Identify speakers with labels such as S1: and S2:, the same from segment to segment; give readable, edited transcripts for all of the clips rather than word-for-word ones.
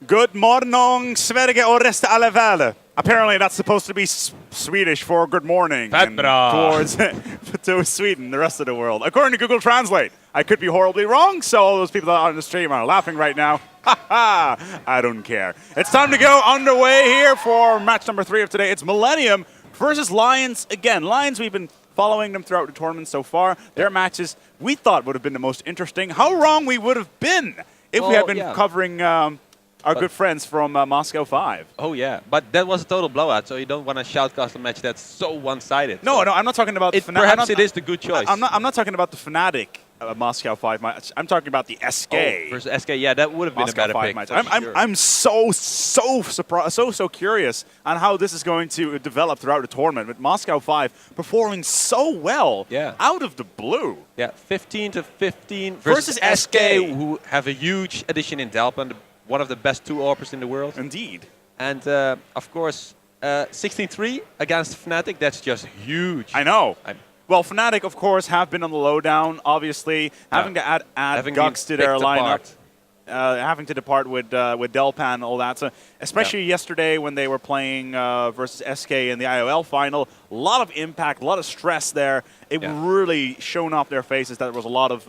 S1: Good morning, Sverige och resten alla världen. Apparently that's supposed to be Swedish for good morning. And towards to Sweden, the rest of the world. According to Google Translate. I could be horribly wrong, so all those people that are on the stream are laughing right now. Ha I don't care. It's time to go underway here for match number 3 of today. It's Millenium versus Lions. Again, Lions, we've been following them throughout the tournament so far. Their matches we thought would have been the most interesting. How wrong we would have been if we had been covering our good friends from Moscow 5.
S2: Oh, yeah. But that was a total blowout, so you don't want to shoutcast a match that's so one-sided.
S1: No, no, I'm not talking about
S2: Fnatic. Perhaps it is the good choice.
S1: I'm not talking about the Fnatic Moscow 5 match. I'm talking about the SK.
S2: Oh, versus SK, yeah, that would have been
S1: Moscow
S2: a better
S1: 5
S2: pick.
S1: match. I'm so surprised, so curious on how this is going to develop throughout the tournament with Moscow 5 performing so well out of the blue.
S2: Yeah, 15 to 15 versus SK, who have a huge addition in Delpan, one of the best 2 AWPers in the world.
S1: Indeed.
S2: And of course, 16-3 against Fnatic, that's just huge.
S1: I know. Well, Fnatic, of course, have been on the lowdown, obviously, having to add Gux to their lineup, having to depart with Delpan and all that. So, especially yesterday when they were playing versus SK in the IOL final, a lot of impact, a lot of stress there. It really shone off their faces that there was a lot of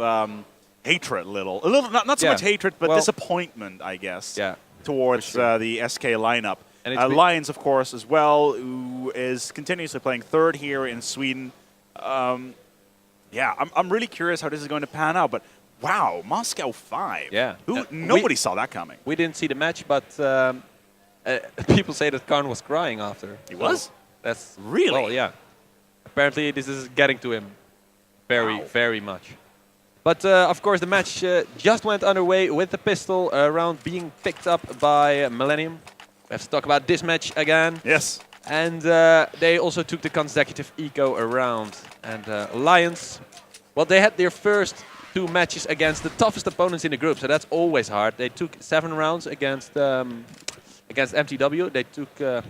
S1: hatred, not so much hatred, but disappointment, I guess, towards the SK lineup. And Lions, of course, as well, who is continuously playing 3rd here in Sweden. Yeah, I'm really curious how this is going to pan out, but wow, Moscow 5.
S2: Yeah.
S1: Nobody saw that coming.
S2: We didn't see the match, but people say that Karn was crying after.
S1: He was?
S2: That's
S1: really?
S2: Well, yeah. Apparently this is getting to him very much. But of course the match just went underway with the pistol round being picked up by Millenium. We have to talk about this match again.
S1: Yes.
S2: And they also took the consecutive eco around. And Lions, well, they had their first 2 matches against the toughest opponents in the group, so that's always hard. They took 7 rounds against MTW. They took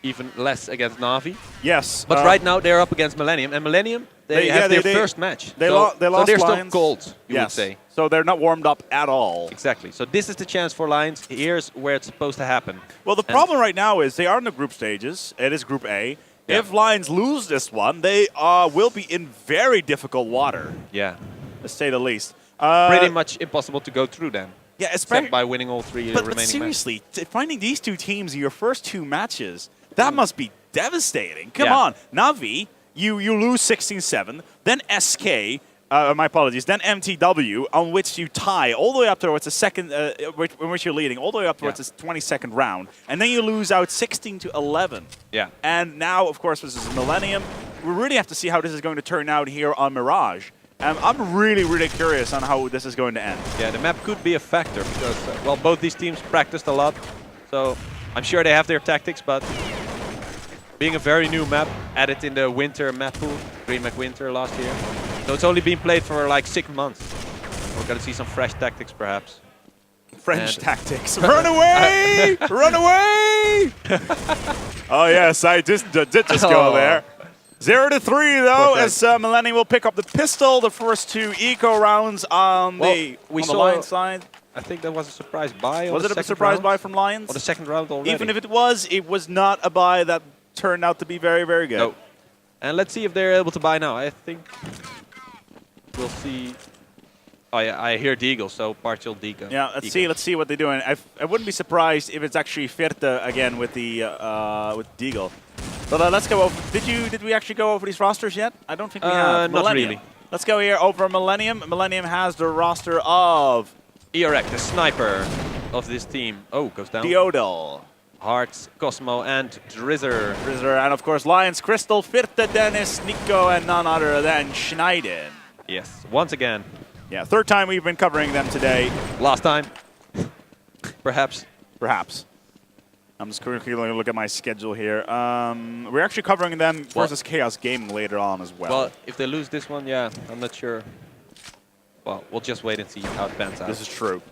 S2: even less against Na'Vi.
S1: Yes.
S2: But right now they're up against Millenium, and Millenium, they have their first match.
S1: They lost
S2: so they're
S1: Lions.
S2: still cold, you would say.
S1: So they're not warmed up at all.
S2: Exactly. So this is the chance for Lions. Here's where it's supposed to happen.
S1: Well, the problem right now is they are in the group stages. It is Group A. Yeah. If Lions lose this one, they will be in very difficult water.
S2: Yeah.
S1: To say the least.
S2: Pretty much impossible to go through then.
S1: Yeah, especially
S2: by winning all 3 remaining matches.
S1: But seriously, finding these 2 teams in your first 2 matches, that must be devastating. Come on. Na'Vi, you lose 16-7, then SK, my apologies, then MTW, on which you tie all the way up towards the second, in which you're leading, all the way up towards the 22nd round, and then you lose out 16-11.
S2: Yeah.
S1: And now, of course, this is Millenium. We really have to see how this is going to turn out here on Mirage. I'm really curious on how this is going to end.
S2: Yeah, the map could be a factor because, well, both these teams practiced a lot, so I'm sure they have their tactics, but being a very new map, added in the winter map pool, DreamHack Winter last year. So it's only been played for like 6 months. We're going to see some fresh tactics, perhaps.
S1: French tactics. Run away! Run away! Oh, yes, I did just go there. 0-3, though, as Millenium will pick up the pistol. The first 2 eco rounds on the Lions side.
S2: I think that was a surprise buy.
S1: Was it a surprise buy from Lions?
S2: On the second round already.
S1: Even if it was not a buy that turned out to be very good.
S2: No. And let's see if they're able to buy now. I think we'll see. Oh yeah, I hear Deagle, so partial Deagle.
S1: Yeah, let's see what they're doing. I wouldn't be surprised if it's actually Firte again with the with Deagle. But let's go over. Did we actually go over these rosters yet? I don't think we have.
S2: Not really.
S1: Let's go here over Millenium. Millenium has the roster of
S2: EREC, the sniper of this team. Oh, goes down.
S1: Deodal,
S2: Hearts, Cosmo, and Drizzer.
S1: And of course Lions, Crystal, Firte, Dennis, Nico, and none other than Schneiden.
S2: Yes, once again.
S1: Yeah, 3rd time we've been covering them today.
S2: Last time. Perhaps.
S1: Perhaps. I'm just quickly going to look at my schedule here. We're actually covering them versus Chaos Gaming later on as well.
S2: Well, if they lose this one, yeah, I'm not sure. Well, we'll just wait and see how it pans out.
S1: This is true.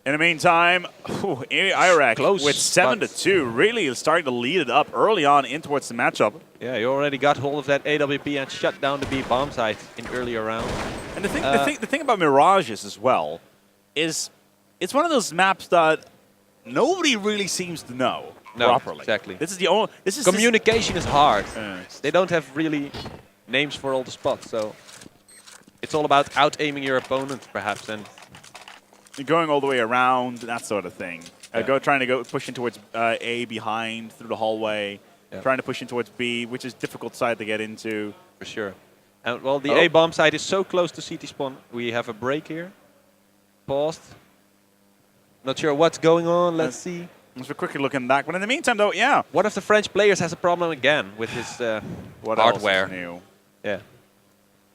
S1: In the meantime, Iraq
S2: Close,
S1: with 7-2, really starting to lead it up early on in towards the matchup.
S2: Yeah, you already got hold of that AWP and shut down the B bomb site in earlier rounds.
S1: And the thing about Mirages as well is it's one of those maps that nobody really seems to know properly.
S2: Exactly.
S1: This is the only.
S2: Communication is hard. They don't have really names for all the spots, so it's all about out-aiming your opponent, perhaps, and
S1: going all the way around, that sort of thing. Trying to go push in towards A behind through the hallway, trying to push in towards B, which is difficult side to get into.
S2: For sure. And well, the A bomb site is so close to CT spawn. We have a break here. Paused. Not sure what's going on. Let's see.
S1: Let's quickly looking back, but in the meantime, though, yeah.
S2: One of the French players has a problem again with his
S1: what
S2: hardware.
S1: Else is new?
S2: Yeah.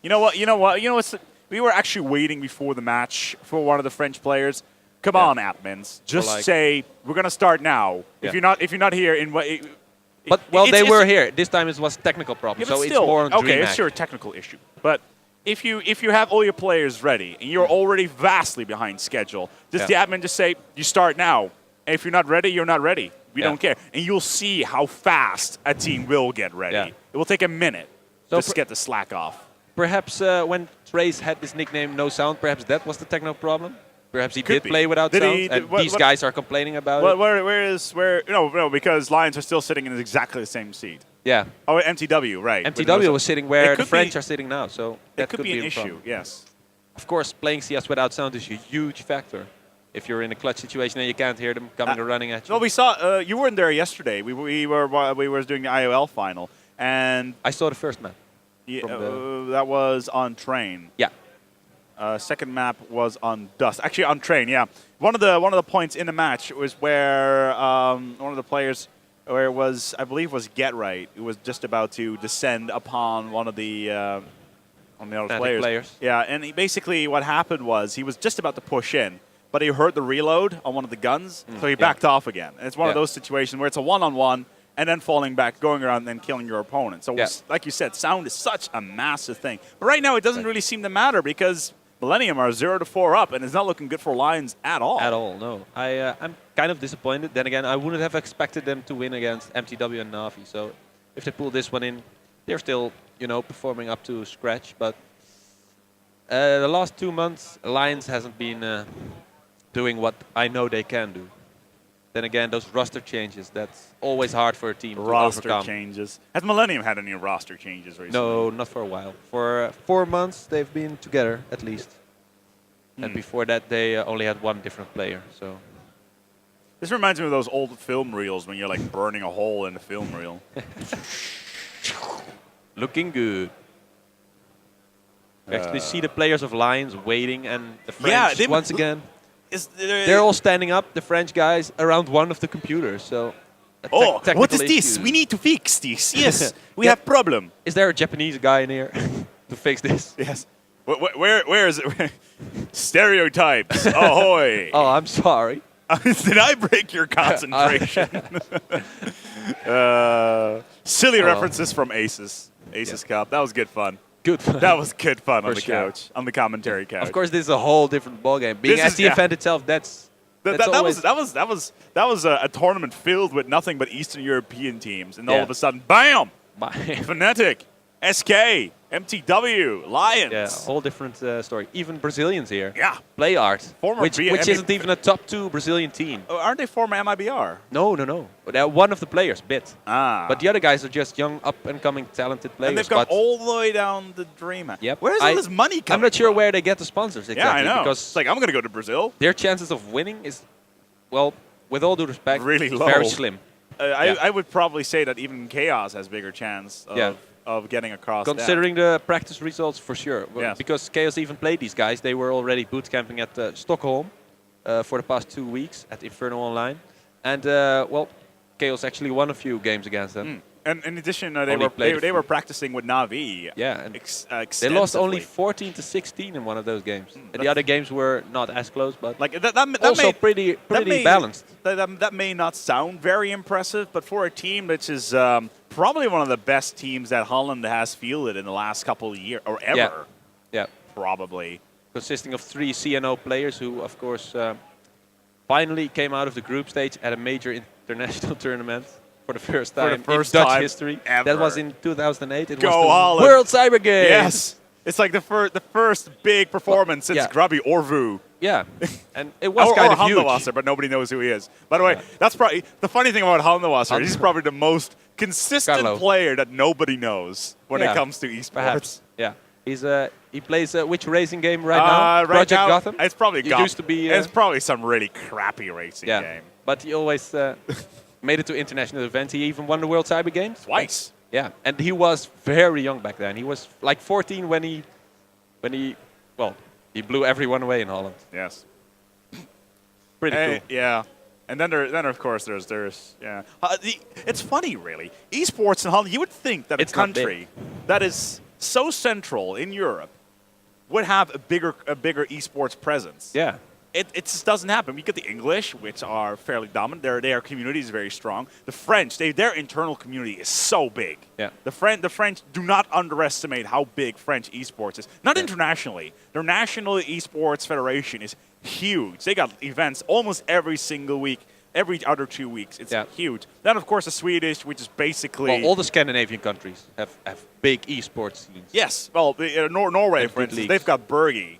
S1: You know what? We were actually waiting before the match for one of the French players. Come on, admins, just say we're gonna start now. If you're not here in
S2: but they were here. This time it was technical problem, so
S1: still,
S2: it's more on
S1: okay.
S2: DreamHack.
S1: It's your technical issue, but if you have all your players ready and you're already vastly behind schedule, just the admin just say you start now. And if you're not ready, you're not ready. We don't care, and you'll see how fast a team will get ready. It will take a minute to get the slack off.
S2: Perhaps when Trace had this nickname No Sound, perhaps that was the technical problem. Perhaps he did play without sound, and these guys are complaining about it.
S1: No, because Lions are still sitting in exactly the same seat.
S2: Yeah.
S1: Oh, MTW, right.
S2: MTW was sitting where the French are sitting now, so that
S1: could be an issue,
S2: problem.
S1: yes.
S2: Of course, playing CS without sound is a huge factor. If you're in a clutch situation and you can't hear them coming or running at you.
S1: No, we saw, you weren't there yesterday. We were doing the IOL final, and
S2: I saw the first map.
S1: Yeah, that was on Train.
S2: Yeah.
S1: Second map was on Dust. Actually, on Train. Yeah. One of the points in the match was where one of the players, where it was, I believe, was Get Right, who was just about to descend upon one of the other players. Yeah, and basically what happened was he was just about to push in, but he heard the reload on one of the guns, so he backed off again. And it's one of those situations where it's a one-on-one. And then falling back, going around, and then killing your opponent. So, like you said, sound is such a massive thing. But right now, it doesn't really seem to matter because Millenium are 0-4 up, and it's not looking good for Lions at all.
S2: At all, no. I'm kind of disappointed. Then again, I wouldn't have expected them to win against MTW and Na'Vi. So, if they pull this one in, they're still, performing up to scratch. But the last 2 months, Lions hasn't been doing what I know they can do. Then again, those roster changes, that's always hard for a team to overcome.
S1: Roster changes. Has Millenium had any roster changes recently?
S2: No, not for a while. For 4 months, they've been together, at least. And before that, they only had one different player. So
S1: this reminds me of those old film reels when you're like burning a hole in the film reel.
S2: Looking good. You actually see the players of Lions waiting, and the French, once again, they're all standing up, the French guys, around one of the computers. So,
S1: what is this? We need to fix this. Yes, we have problem.
S2: Is there a Japanese guy in here to fix this?
S1: Yes. Where is it? Stereotypes. Ahoy.
S2: Oh, I'm sorry.
S1: Did I break your concentration? Silly references from Aces. Aces Cup. That was good fun.
S2: Good fun.
S1: That was good fun on the couch, on the commentary couch.
S2: Of course, this is a whole different ballgame. Being at the event itself, that
S1: was a tournament filled with nothing but Eastern European teams, and all of a sudden, bam! fnatic, SK, MTW, Lions.
S2: Yeah, a whole different story. Even Brazilians here.
S1: Yeah.
S2: Play Art, which isn't even a top 2 Brazilian team.
S1: Oh, aren't they former MIBR?
S2: No. They're one of the players, Bit. But the other guys are just young, up-and-coming, talented players.
S1: And they've gone all the way down the DreamHack.
S2: Yep.
S1: Where's all this money coming
S2: I'm not sure
S1: from?
S2: where they get the sponsors exactly.
S1: Yeah, I know.
S2: Because
S1: it's like, I'm going to go to Brazil.
S2: Their chances of winning is, well, with all due respect,
S1: really low.
S2: Very slim.
S1: I would probably say that even Kaos has bigger chance of getting across.
S2: Considering the practice results, for sure. Because Chaos even played these guys. They were already boot camping at Stockholm for the past 2 weeks at Inferno Online. And, well, Chaos actually won a few games against them.
S1: And in addition, they were practicing with Na'Vi.
S2: Yeah, and they lost only 14-16 in one of those games. And the other games were not as close, but
S1: like
S2: also pretty balanced.
S1: That may not sound very impressive, but for a team which is probably one of the best teams that Holland has fielded in the last couple of years, or ever.
S2: Yeah.
S1: Probably.
S2: Consisting of 3 CNO players who, of course, finally came out of the group stage at a major international tournament for the first time
S1: For the first
S2: in Dutch
S1: time
S2: history.
S1: ever.
S2: That was in 2008. It
S1: Go
S2: was the
S1: Holland.
S2: World Cyber Games.
S1: Yes. It's like the first big performance since
S2: yeah.
S1: Grubby Orvu.
S2: Yeah, and it was kind of huge.
S1: Handewasser, but nobody knows who he is. By the way, that's probably the funny thing about Handewasser. He's probably the most consistent player that nobody knows when it comes to esports.
S2: Perhaps. Yeah, he plays which racing game right now? Project
S1: now,
S2: Gotham.
S1: It's probably
S2: It used to be.
S1: It's probably some really crappy racing game.
S2: But he always made it to international events. He even won the World Cyber Games
S1: twice.
S2: Yeah, and he was very young back then. He was like 14 when he blew everyone away in Holland.
S1: Yes.
S2: Pretty cool.
S1: Yeah. And then of course there's yeah. It's funny really. Esports in Holland. You would think that a country that is so central in Europe would have a bigger esports presence.
S2: Yeah.
S1: It just doesn't happen. We get the English, which are fairly dominant. Their community is very strong. The French, their internal community is so big.
S2: Yeah.
S1: The French do not underestimate how big French esports is. Not internationally. Their national esports federation is huge. They got events almost every single week, every other 2 weeks. It's huge. Then of course the Swedish, which is basically
S2: all the Scandinavian countries have big esports scenes.
S1: Yes. Well, Norway, for instance, they've got Bergie.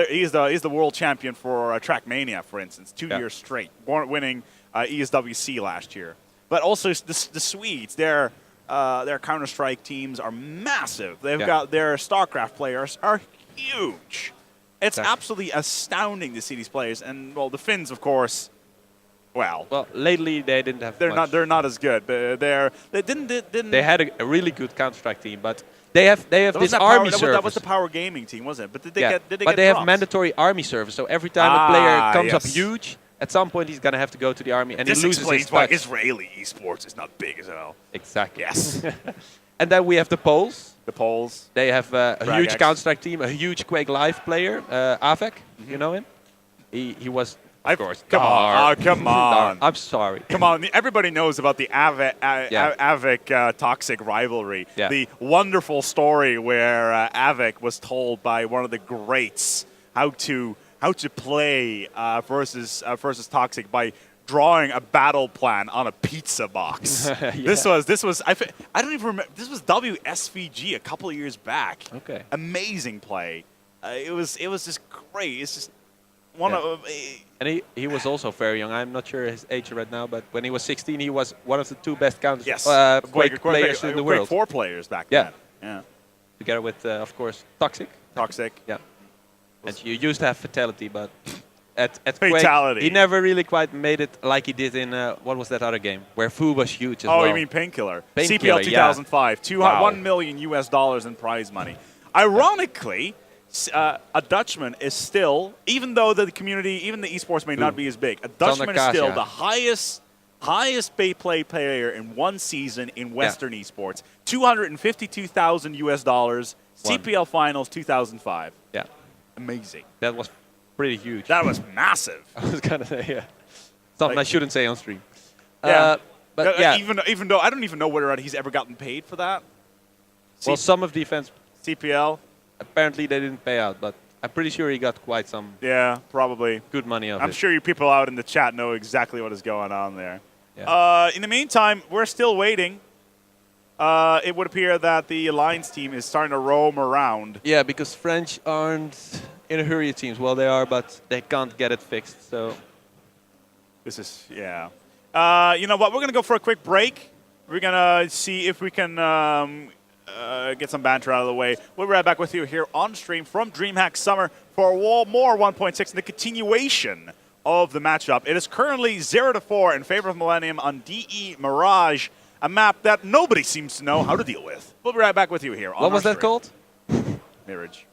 S1: He's the world champion for Trackmania, for instance, 2 years straight, winning ESWC last year. But also the Swedes, their Counterstrike teams are massive. They've got their StarCraft players are huge. It's absolutely astounding to see these players. And well, the Finns, of course. Well,
S2: lately they didn't have.
S1: They're not as good. They didn't.
S2: They had a really good Counter-Strike team, but they have this army service.
S1: That was the Power Gaming team, wasn't it? But did they get
S2: But they have mandatory army service. So every time a player comes up huge, at some point he's gonna have to go to the army, and he loses his touch.
S1: This explains why Israeli esports is not big as hell.
S2: Exactly.
S1: Yes.
S2: And then we have the Poles.
S1: The Poles.
S2: They have a huge Counter-Strike team, a huge Quake Live player, Avek. You know him? He was. Of course.
S1: Come on. Come on.
S2: I'm sorry.
S1: Come on. Everybody knows about the Avek toxic rivalry.
S2: Yeah.
S1: The wonderful story where Avek was told by one of the greats how to play versus toxic by drawing a battle plan on a pizza box. This was I don't even remember. This was WSVG a couple of years back.
S2: Okay.
S1: Amazing play. It was just great. It's just one of.
S2: And he was also very young. I'm not sure his age right now, but when he was 16, he was one of the 2 best Quake players in the world.
S1: Quake 4 players back then. Yeah.
S2: Together with, of course, Toxic.
S1: Yeah.
S2: And you used to have Fatality, but at
S1: Fatality.
S2: Quake, he never really quite made it like he did in, what was that other game? Where Fu was huge as well.
S1: Oh, you mean Painkiller? CPL 2005. $1 million in prize money. Ironically, a Dutchman is still, even though the community, even the esports may not be as big, a Dutchman is still the highest pay player in one season in Western esports. $252,000. CPL Finals 2005.
S2: Yeah.
S1: Amazing.
S2: That was pretty huge.
S1: That was massive.
S2: I was gonna say, something I shouldn't say on stream.
S1: But even though I don't even know whether or not he's ever gotten paid for that.
S2: Well, some of the events.
S1: CPL.
S2: Apparently they didn't pay out, but I'm pretty sure he got quite some.
S1: Yeah, probably
S2: good money of it.
S1: I'm sure you people out in the chat know exactly what is going on there. Yeah. In the meantime, we're still waiting. It would appear that the Alliance team is starting to roam around.
S2: Yeah, because French aren't in a hurry, it seems. Well, they are, but they can't get it fixed. So
S1: this is you know what? We're gonna go for a quick break. We're gonna see if we can. Get some banter out of the way. We'll be right back with you here on stream from DreamHack Summer for more 1.6 and the continuation of the matchup. It is currently 0-4 in favor of Millenium on DE Mirage, a map that nobody seems to know how to deal with. We'll be right back with you here on
S2: What was that called?
S1: Mirage.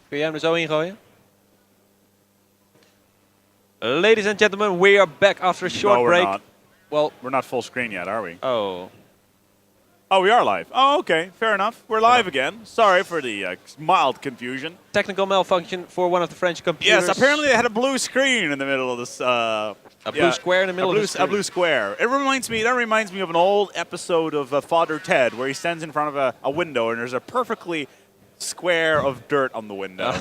S2: Kun jij hem er zo ingooien? Ladies and gentlemen, we are back after a short break.
S1: We're not.
S2: Well,
S1: we're not full screen yet, are we?
S2: Oh.
S1: Oh, we are live. Oh, okay. Fair enough. We're live again. Sorry for the mild confusion.
S2: Technical malfunction for one of the French computers.
S1: Yes, apparently they had a blue screen in the middle of this.
S2: A blue square in the middle of the screen.
S1: A blue square. That reminds me of an old episode of Father Ted where he stands in front of a window and there's a perfectly square of dirt on the window.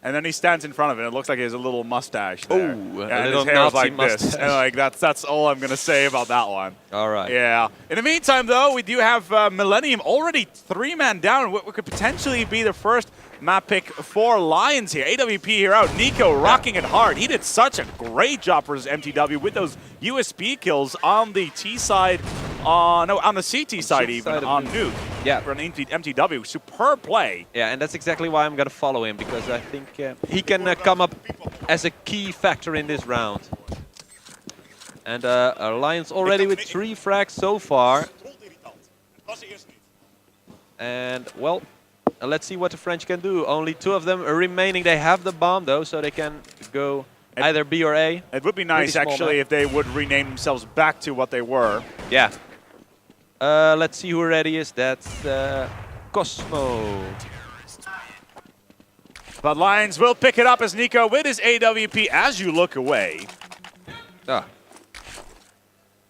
S1: And then he stands in front of it and it looks like he has a little mustache there.
S2: Ooh,
S1: and his hair is like this. And like that's all I'm going to say about that one.
S2: All right.
S1: Yeah. In the meantime, though, we do have Millenium already 3-man down. What could potentially be the first map pick for Lions here. AWP here out. Nico rocking it hard. He did such a great job for his MTW with those USB kills on the T side. On the CT side even, on Nuke.
S2: Yeah.
S1: For an MTW. Superb play.
S2: Yeah, and that's exactly why I'm going to follow him, because I think he can come up as a key factor in this round. And Lions already with 3 frags so far. And, well, let's see what the French can do. Only 2 of them are remaining. They have the bomb, though, so they can go either B or A.
S1: It would be nice, actually, if they would rename themselves back to what they were.
S2: Yeah. Let's see who ready is. That's Cosmo.
S1: But Lions will pick it up as Nico with his AWP as you look away.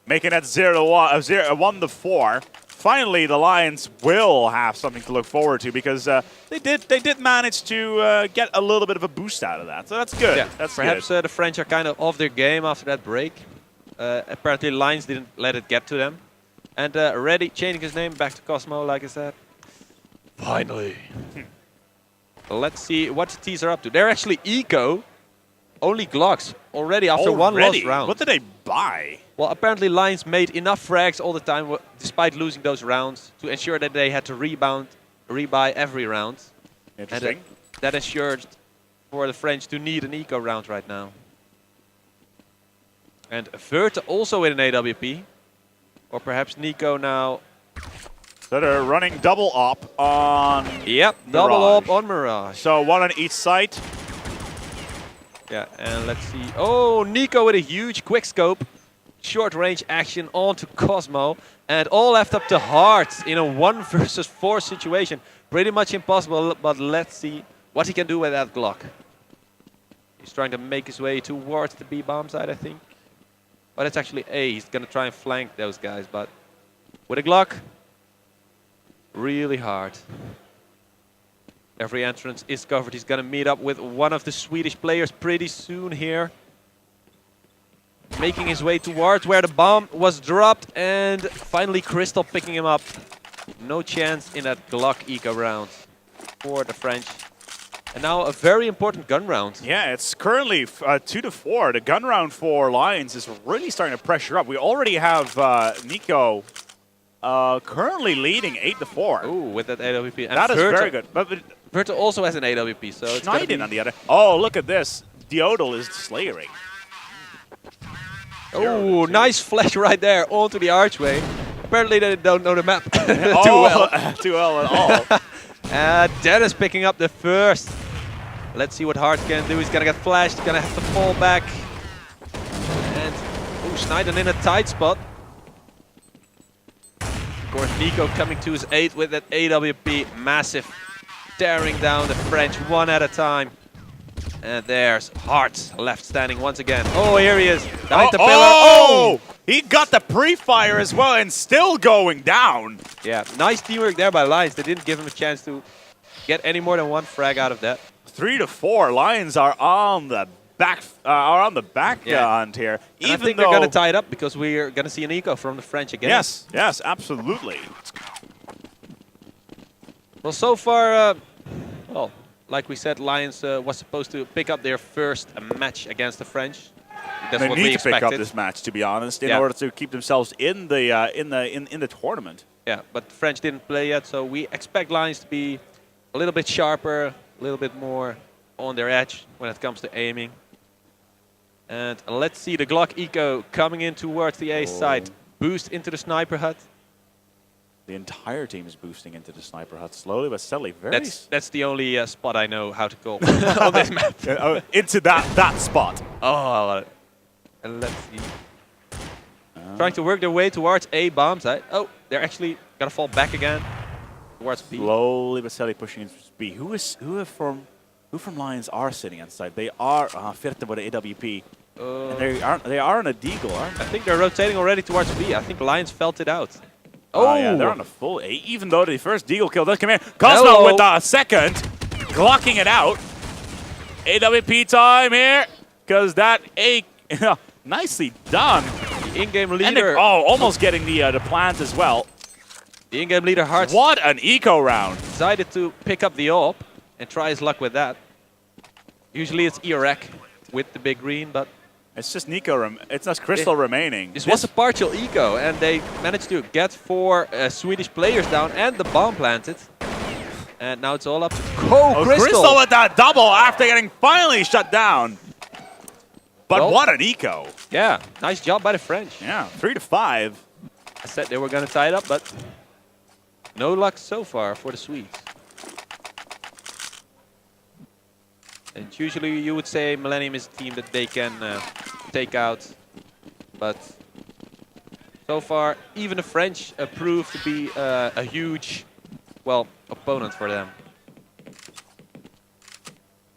S1: Making that 1-4. Finally, the Lions will have something to look forward to because they did manage to get a little bit of a boost out of that. So that's good.
S2: Yeah,
S1: that's
S2: perhaps
S1: good.
S2: The French are kind of off their game after that break. Apparently, Lions didn't let it get to them. And Ready, changing his name back to Cosmo, like I said. Finally. Let's see what the T's are up to. They're actually eco. Only Glocks already after one lost round.
S1: What did they buy?
S2: Well, apparently Lions made enough frags all the time, despite losing those rounds, to ensure that they had to rebuy every round.
S1: Interesting.
S2: And that ensured for the French to need an eco round right now. And Vert also with an AWP. Or perhaps Nico now.
S1: So they're running double op on
S2: double op on Mirage.
S1: So 1 on each side.
S2: Yeah, and let's see. Oh, Nico with a huge quick scope. Short range action onto Cosmo. And all left up to Heart in a 1 versus 4 situation. Pretty much impossible, but let's see what he can do with that Glock. He's trying to make his way towards the B bomb side, I think. But it's actually A. He's going to try and flank those guys, but with a Glock, really hard. Every entrance is covered. He's going to meet up with one of the Swedish players pretty soon here. Making his way towards where the bomb was dropped, and finally Crystal picking him up. No chance in that Glock eco round for the French. And now a very important gun round.
S1: Yeah, it's currently 2-4. The gun round for Lions is really starting to pressure up. We already have Nico currently leading 8-4.
S2: Ooh, with that AWP. And
S1: that is very good. But
S2: Verta also has an AWP, so it's going to be
S1: on the other. Oh, look at this. Diodal is slayering.
S2: Oh, nice flash right there onto the archway. Apparently they don't know the map too well.
S1: Too well at all.
S2: Dennis picking up the first. Let's see what Hart can do. He's going to get flashed. Going to have to fall back. And Sneijden in a tight spot. Of course, Nico coming to his aid with that AWP. Massive. Tearing down the French one at a time. And there's Hart left standing once again. Oh, here he is. Behind the pillar.
S1: Oh! He got the pre-fire as well and still going down.
S2: Yeah, nice teamwork there by Lions. They didn't give him a chance to get any more than 1 frag out of that.
S1: 3-4. Lions are on the back end here.
S2: And I think they're going to tie it up because we're going to see an eco from the French again.
S1: Yes, yes, absolutely.
S2: Well, so far, well, like we said, Lions was supposed to pick up their first match against the French. That's
S1: they
S2: what
S1: need
S2: we
S1: to
S2: expected.
S1: pick up this match, to be honest, in order to keep themselves in the tournament.
S2: Yeah, but the French didn't play yet, so we expect Lions to be a little bit sharper, a little bit more on their edge when it comes to aiming. And let's see the Glock eco coming in towards the A side. Boost into the sniper hut.
S1: The entire team is boosting into the sniper hut slowly but steadily.
S2: That's the only spot I know how to call on this map.
S1: Into that spot.
S2: Oh, I love it. And let's see. Trying to work their way towards A bomb site. Oh, they're actually gonna fall back again towards B.
S1: Slowly but steadily pushing into B. Who from Lions are sitting inside? They are Firte with the AWP. And they are on a deagle, aren't they?
S2: I think they're rotating already towards B. I think Lions felt it out.
S1: Oh, yeah, they're on a full A, even though the first deagle kill does come in. Cosmo with the second, glocking it out. AWP time here, because that A, nicely done.
S2: The in-game leader.
S1: Almost getting the plant as well.
S2: The in-game leader, Hearts.
S1: What an eco round.
S2: Decided to pick up the AWP and try his luck with that. Usually it's Iraq with the big green, but
S1: it's just Nico. It's just Crystal remaining.
S2: This was a partial eco, and they managed to get 4 Swedish players down and the bomb planted. And now it's all up to Crystal.
S1: Crystal with that double after getting finally shut down. But well, what an eco.
S2: Yeah, nice job by the French.
S1: Yeah, 3-5.
S2: I said they were going to tie it up, but no luck so far for the Swedes. And usually you would say Millenium is a team that they can take out. But so far, even the French proved to be a huge, opponent for them.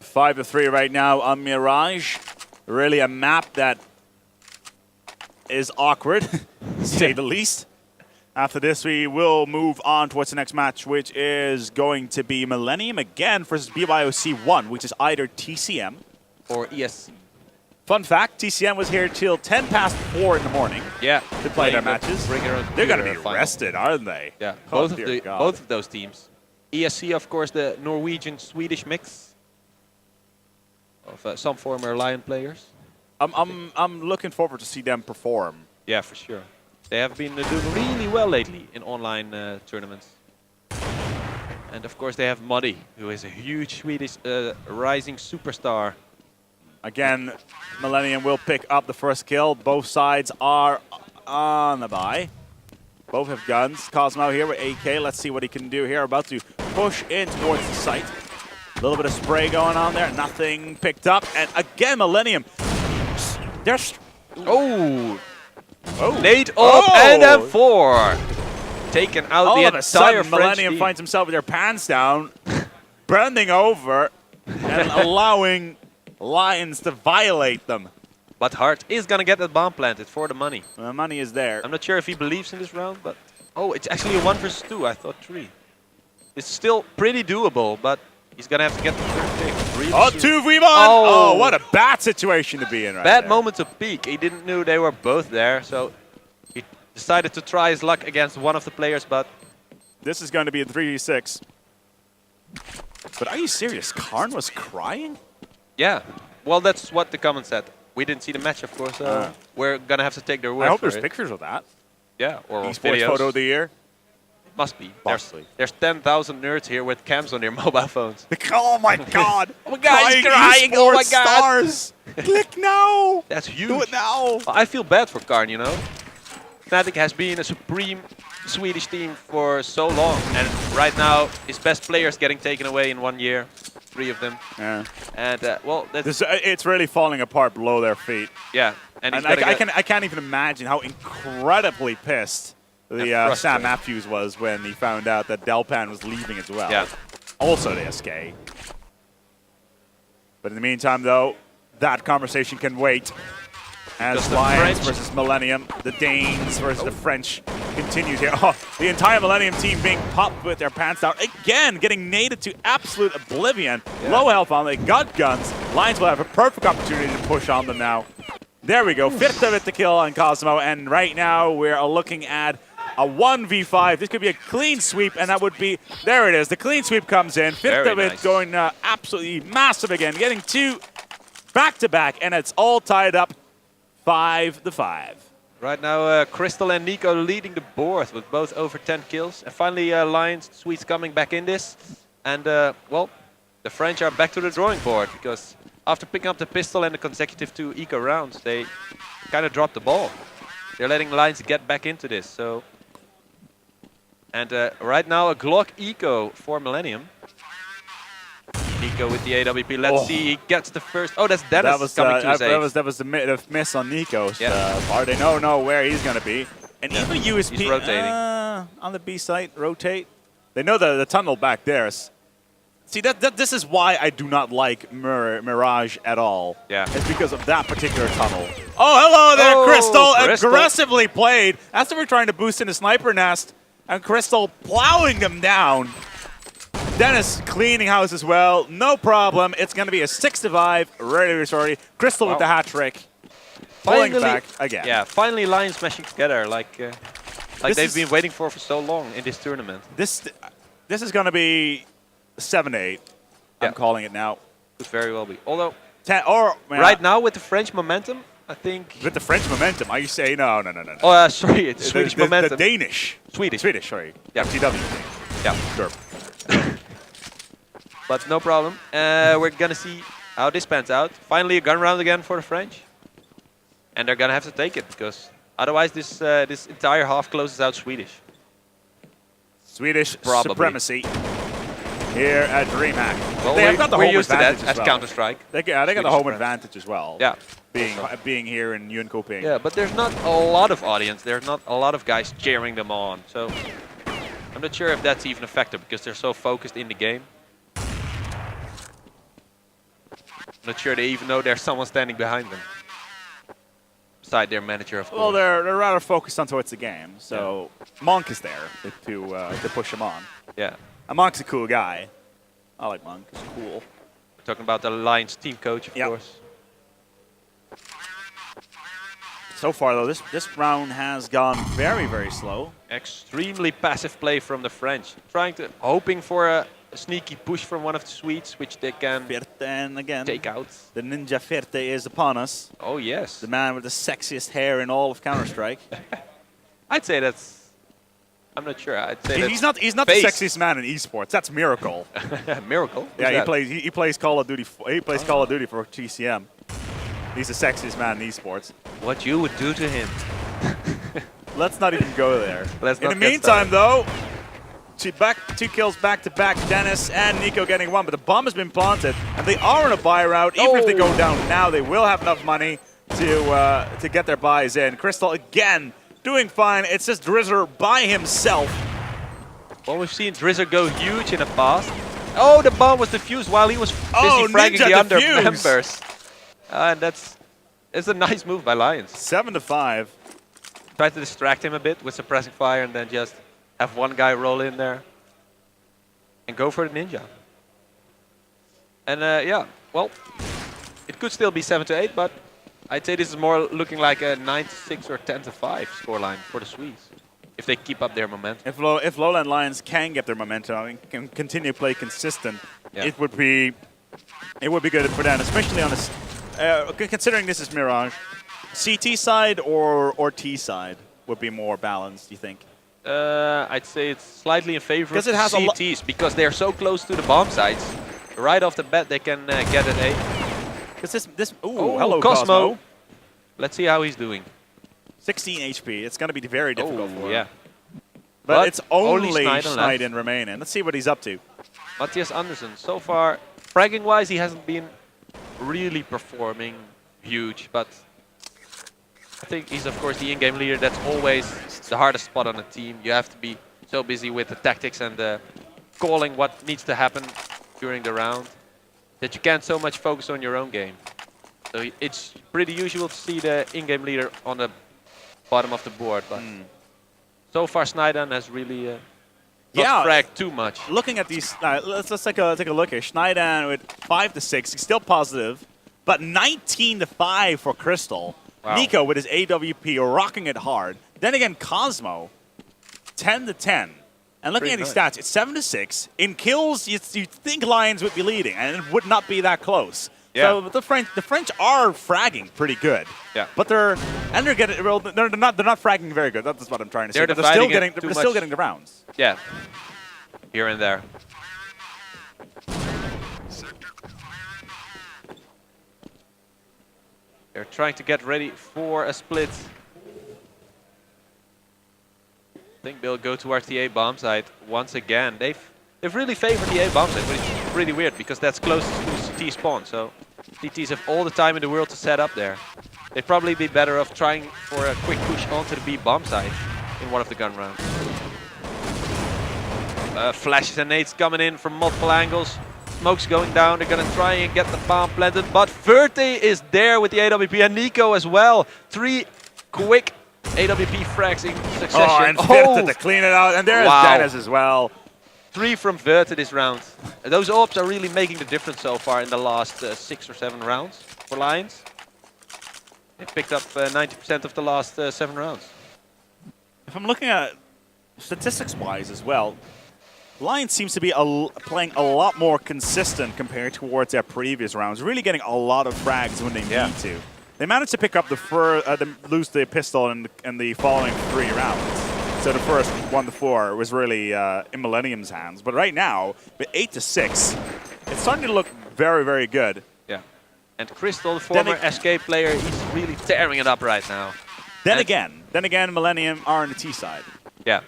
S1: 5-3 right now on Mirage. Really a map that is awkward, to say the least. After this, we will move on towards the next match, which is going to be Millenium again versus BYOC 1, which is either TCM
S2: or ESC.
S1: Fun fact, TCM was here till 10 past 4 in the morning to play their matches. They're going to be rested, aren't they?
S2: Yeah, both of those teams. ESC, of course, the Norwegian-Swedish mix of some former Lion players.
S1: I'm looking forward to see them perform.
S2: Yeah, for sure. They have been doing really well lately in online tournaments. And of course they have Muddy, who is a huge Swedish rising superstar.
S1: Again, Millenium will pick up the first kill. Both sides are on the buy. Both have guns. Cosmo here with AK. Let's see what he can do here. About to push in towards the site. A little bit of spray going on there. Nothing picked up. And again, Millenium.
S2: Nade up and M4. Taken out
S1: all
S2: the
S1: of
S2: entire
S1: a sudden, Millenium finds himself with their pants down, bending over, and allowing Lions to violate them.
S2: But Hart is going to get that bomb planted for the money.
S1: The money is there.
S2: I'm not sure if he believes in this round, but... Oh, it's actually a 1 versus 2. I thought 3. It's still pretty doable, but he's going to have to get the third pick. Really
S1: 2v1! Oh, what a bad situation to be in right
S2: Bad
S1: there.
S2: moment to peek. He didn't know they were both there, so he decided to try his luck against one of the players, but...
S1: This is going to be a 3v6. But are you serious? Karn was crying?
S2: Yeah. Well, that's what the comment said. We didn't see the match, of course, so we're going to have to take their word
S1: I hope
S2: for
S1: there's pictures of that.
S2: Yeah, or
S1: esports
S2: videos.
S1: photo of the year.
S2: Must be. There's 10,000 nerds here with cams on their mobile phones.
S1: Oh my god!
S2: Oh my god, he's crying! Oh my god!
S1: Stars. Click now!
S2: That's huge.
S1: Do it now!
S2: Well, I feel bad for Karn, you know? Fnatic has been a supreme Swedish team for so long, and right now his best players getting taken away in 1 year. 3 of them. Yeah. And well, that's
S1: it's really falling apart below their feet.
S2: Yeah. And
S1: I can't even imagine how incredibly pissed the Sam Matthews was when he found out that Delpan was leaving as well.
S2: Yeah.
S1: Also the SK. But in the meantime, though, that conversation can wait. As Lions versus Millenium, the Danes versus the French continues here. Oh, the entire Millenium team being popped with their pants down. Again, getting naded to absolute oblivion. Yeah. Low health on, they got guns. Lions will have a perfect opportunity to push on them now. There we go, fifth of it to kill on Cosmo, and right now we're looking at a 1v5. This could be a clean sweep, and that would be, there it is. The clean sweep comes in. Fifth of it going absolutely massive again, getting 2 back-to-back, and it's all tied up 5-5.
S2: Right now, Crystal and Nico leading the board with both over 10 kills. And finally, Lions, Swedes coming back in this. And, well, the French are back to the drawing board because after picking up the pistol and the consecutive 2 eco rounds, they kind of dropped the ball. They're letting Lions get back into this, so... And right now a Glock Eco for Millenium. Nico with the AWP. Let's see. He gets the first. Oh, that's Dennis coming to his aid.
S1: That was the miss on Nico's part. They don't know where he's going to be. And even USP
S2: he's rotating.
S1: On the B site, rotate. They know the tunnel back there. See, this is why I do not like Mirage at all.
S2: Yeah.
S1: It's because of that particular tunnel. Oh, hello there, Crystal. Aggressively played. As they were trying to boost in a sniper nest. And Crystal plowing them down. Dennis cleaning house as well. No problem. It's going to be a 6-5. Really sorry. Crystal with the hat trick. Pulling back again.
S2: Yeah, finally Lions smashing together like they've been waiting for so long in this tournament.
S1: This is going to be 7-8. I'm calling it now.
S2: Could very well be. Although,
S1: right
S2: now with the French momentum, I think...
S1: With the French momentum, are you saying no?
S2: Oh, sorry, it's Swedish momentum.
S1: The Danish.
S2: Swedish,
S1: sorry.
S2: Yeah.
S1: FTW.
S2: Yeah.
S1: Sure.
S2: But no problem. We're going to see how this pans out. Finally a gun round again for the French. And they're going to have to take it, because otherwise this this entire half closes out Swedish.
S1: Swedish supremacy here at DreamHack.
S2: Well,
S1: they have got the home
S2: used to
S1: advantage
S2: that at Counterstrike.
S1: They got the home advantage as well.
S2: Yeah.
S1: Being here in Jönköping.
S2: Yeah, but there's not a lot of audience. There's not a lot of guys cheering them on. So I'm not sure if that's even a factor, because they're so focused in the game. I'm not sure they even know there's someone standing behind them. Beside their manager, of course.
S1: Well, they're rather focused on towards the game. So Monk is there to push him on.
S2: Yeah.
S1: And Monk's a cool guy. I like Monk. He's cool.
S2: We're talking about the Lions team coach, of course.
S1: So far, though, this round has gone very, very slow.
S2: Extremely passive play from the French. Hoping for a sneaky push from one of the Swedes, which they can take out.
S1: The Ninja Ferte is upon us.
S2: Oh, yes.
S1: The man with the sexiest hair in all of Counterstrike.
S2: I'd say that's... I'm not sure. I'd say
S1: he's not the sexiest man in esports. That's Miracle.
S2: Miracle?
S1: Yeah, he plays Call of Duty. He plays Call of Duty for TCM. He's the sexiest man in esports.
S2: What you would do to him?
S1: Let's not even go there.
S2: In
S1: the meantime, though, two kills back to back. Dennis and Nico getting one, but the bomb has been planted, and they are on a buy route. Even if they go down now, they will have enough money to get their buys in. Crystal again doing fine. It's just Drizzer by himself.
S2: Well, we've seen Drizzer go huge in the past. Oh, the bomb was defused while he was busy fragging the other members. And it's a nice move by Lions.
S1: 7-5.
S2: Try to distract him a bit with suppressing fire, and then just have one guy roll in there and go for the ninja. And yeah, well, it could still be 7-8, but I'd say this is more looking like a 9-6 or 10-5 scoreline for the Swedes, if they keep up their momentum.
S1: If Lowland Lions can get their momentum and can continue to play consistent, it would be good for them, especially on this. Considering this is Mirage, CT side or T side would be more balanced, do you think?
S2: I'd say it's slightly in favor of
S1: it has
S2: CTs, because they're so close to the bomb sites. Right off the bat, they can get an A.
S1: Because hello, Cosmo.
S2: Let's see how he's doing.
S1: 16 HP. It's going to be very difficult for him.
S2: Yeah.
S1: But it's only Schneiden remaining. Let's see what he's up to.
S2: Matthias Andersen, so far, fragging-wise, he hasn't been really performing huge, but I think he's, of course, the in-game leader. That's always the hardest spot on a team. You have to be so busy with the tactics and calling what needs to happen during the round that you can't so much focus on your own game. So it's pretty usual to see the in-game leader on the bottom of the board, but so far Schneiden has really not fragged too much.
S1: Looking at these, let's take a look here. Schneiden with 5-6, he's still positive, but 19-5 for Crystal. Wow. Nico with his AWP rocking it hard. Then again, Cosmo 10-10. And looking at these stats, it's 7-6. In kills, you think Lions would be leading, and it would not be that close. Yeah. So the French are fragging pretty good.
S2: Yeah.
S1: But they're not fragging very good. That's what I'm trying to say. They're still getting the rounds.
S2: Yeah. Here and there. They're trying to get ready for a split. I think they'll go towards the A bomb site once again. They've really favored the A bomb site, but it's really weird because that's closest to CT spawn. So CTs have all the time in the world to set up there. They'd probably be better off trying for a quick push onto the B bomb site in one of the gun rounds. Flashes and nades coming in from multiple angles. Smoke's going down. They're going to try and get the bomb planted, but Verte is there with the AWP and Nico as well. 3 quick AWP frags in succession.
S1: Oh, and Verte to clean it out, and there's Dennis as well.
S2: 3 from Verte this round. Those orbs are really making the difference so far in the last 6 or 7 rounds for Lions. They picked up 90% of the last 7 rounds.
S1: If I'm looking at statistics-wise as well, Lions seems to be playing a lot more consistent compared towards their previous rounds, really getting a lot of frags when they need to. They managed to pick up lose the pistol in the following 3 rounds. So the first 1 to 4 was really in Millenium's hands. But right now, with 8 to 6, it's starting to look very, very good.
S2: Yeah. And Crystal, the former SK player, he's really tearing it up right now. Then again,
S1: Millenium are on the T side.
S2: Yeah.